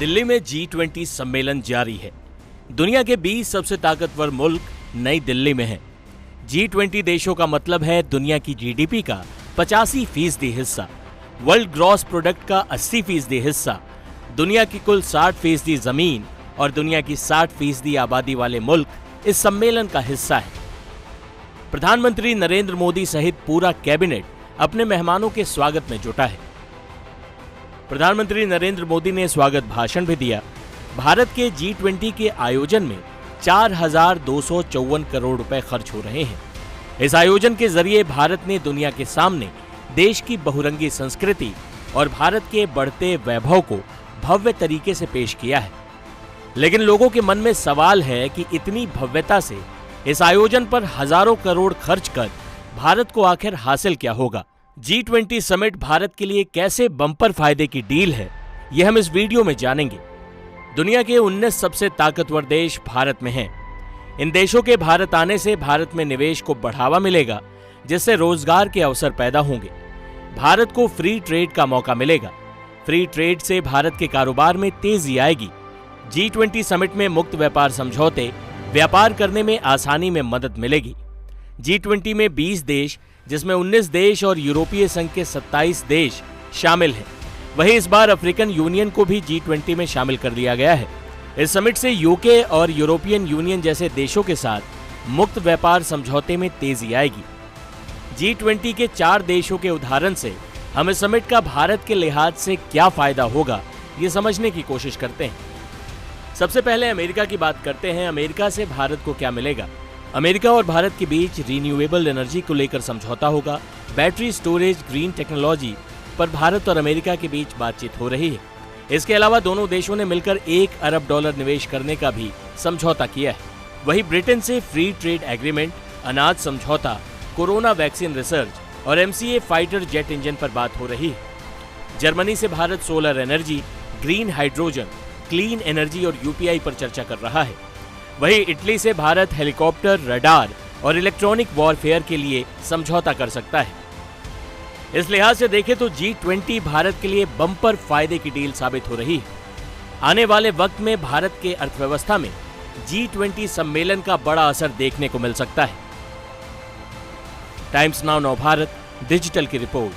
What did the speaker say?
दिल्ली में G20 सम्मेलन जारी है। दुनिया के 20 सबसे ताकतवर मुल्क नई दिल्ली में हैं। G20 देशों का मतलब है दुनिया की जीडीपी का 85% हिस्सा, वर्ल्ड ग्रॉस प्रोडक्ट का 80% हिस्सा, दुनिया की कुल 60% जमीन और दुनिया की 60% आबादी वाले मुल्क इस सम्मेलन का हिस्सा है। प्रधानमंत्री नरेंद्र मोदी सहित पूरा कैबिनेट अपने मेहमानों के स्वागत में जुटा है। प्रधानमंत्री नरेंद्र मोदी ने स्वागत भाषण भी दिया। भारत के G20 के आयोजन में 4,254 करोड़ रुपए खर्च हो रहे हैं। इस आयोजन के जरिए भारत ने दुनिया के सामने देश की बहुरंगी संस्कृति और भारत के बढ़ते वैभव को भव्य तरीके से पेश किया है। लेकिन लोगों के मन में सवाल है कि इतनी भव्यता से इस आयोजन पर हजारों करोड़ खर्च कर भारत को आखिर हासिल क्या होगा। G20 समिट भारत के लिए कैसे बम्पर फायदे की डील है, यह हम इस वीडियो में जानेंगे। दुनिया के 19 सबसे ताकतवर देश भारत में हैं। इन देशों के भारत आने से भारत में निवेश को बढ़ावा मिलेगा, जिससे रोजगार के अवसर पैदा होंगे। भारत को फ्री ट्रेड का मौका मिलेगा। फ्री ट्रेड से भारत के कारोबार में तेजी आएगी। G20 समिट में मुक्त व्यापार समझौते व्यापार करने में आसानी में मदद मिलेगी। G20 में 20 देश, जिसमें 19 देश और यूरोपीय संघ के 27 देश शामिल हैं। वहीं इस बार अफ्रीकन यूनियन को भी G20 में शामिल कर लिया गया है। इस समिट से यूके और यूरोपियन यूनियन जैसे देशों के साथ मुक्त व्यापार समझौते में तेजी आएगी। G20 के 4 देशों के उदाहरण से हम इस समिट का भारत के लिहाज से क्या फायदा होगा, ये समझने की कोशिश करते हैं। सबसे पहले अमेरिका की बात करते हैं। अमेरिका से भारत को क्या मिलेगा? अमेरिका और भारत के बीच रिन्यूएबल एनर्जी को लेकर समझौता होगा। बैटरी स्टोरेज, ग्रीन टेक्नोलॉजी पर भारत और अमेरिका के बीच बातचीत हो रही है। इसके अलावा दोनों देशों ने मिलकर $1 अरब निवेश करने का भी समझौता किया है। वहीं ब्रिटेन से फ्री ट्रेड एग्रीमेंट, अनाज समझौता, कोरोना वैक्सीन रिसर्च और MCA फाइटर जेट इंजन पर बात हो रही है। जर्मनी से Bharat solar energy, green hydrogen, clean energy और UPI पर चर्चा कर रहा है। वहीं इटली से भारत हेलीकॉप्टर, रडार और इलेक्ट्रॉनिक वॉरफेयर के लिए समझौता कर सकता है। इस लिहाज से देखें तो G20 भारत के लिए बम्पर फायदे की डील साबित हो रही है। आने वाले वक्त में भारत के अर्थव्यवस्था में G20 सम्मेलन का बड़ा असर देखने को मिल सकता है। टाइम्स नाउ नव भारत डिजिटल की रिपोर्ट।